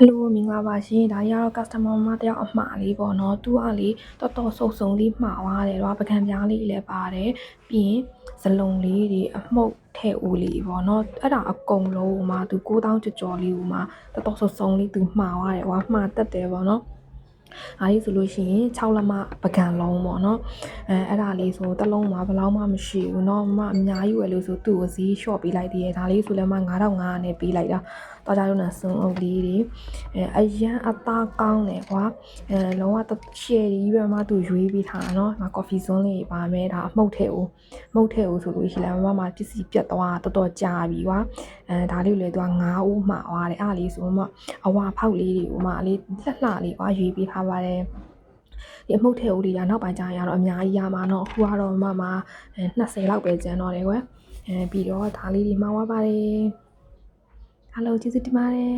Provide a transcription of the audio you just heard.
Hello မင်္ဂလာပါရှင်ဒါကြီးကတော့ customer မတယောက်အမှားလေးပေါ့နော်သူကလေတော်တော်စုံစုံလေးမှားသွားတယ်တော့ပကံပြားလေးလည်းပါတယ်ပြီးရင်ဇလုံးလေးတွေအမှုတ်ထဲဦးလေးပေါ့နော်အဲ့ဒါအကုန်လုံးဟိုမှာသူ9000ကျော်လေးဟိုမှာတော်တော်စုံစုံလေးသူမှားသွားတယ်ဟိုမှားတက်တယ်ပေါ့နော်အားလေးဆိုလို့ရှိရင်6လက်မပကံလုံးပေါ့နော်အဲ့ဒါလေးဆိုတစ်လုံးမှာဘယ်လောက်မှမရှိဘူးเนาะမအများကြီးဝယ်လို့ဆိုသူ့ကိုဈေးလျှော့ပေးလိုက်သေးတယ်ဒါလေးဆိုလည်းမ9500နဲ့ပေးလိုက်တာတော့ကြလို့နဲ့စုံအုပ်လေးတွေအရန်အသားကောင်းတယ်ကွာလုံးဝရှယ်ကြီးပဲမှသူရွေးပေးထားတာเนาะဒီမှာ coffee zone လေးပါမယ်ဒါအမှုတ်ထဲဦးဆိုလို့ရှိရင်လည်းမမပစ္စည်းပြတ်သွားတော်တော်ကြာပြီကွာဒါလေးလည်းသူက9ဦးမှာသွားတယ်အဲ့လေးဆိုမှအဝါဖောက်လေးတွေဟိုမှာလေးလှလှလေးကွာရွေးပေးထားပါတယ်ဒီအမှုတ်ထဲဦးလေးကနောက်ပိုင်းကျရင်တော့အများကြီးရမှာเนาะအခုကတော့မမ20လောက်ပဲကျန်တော့တယ်ကွယ်ပြီးတော့ဒါလေးတွေမှာသွားပါတယ်အားလုံးကျေးဇူးတင်ပါတယ်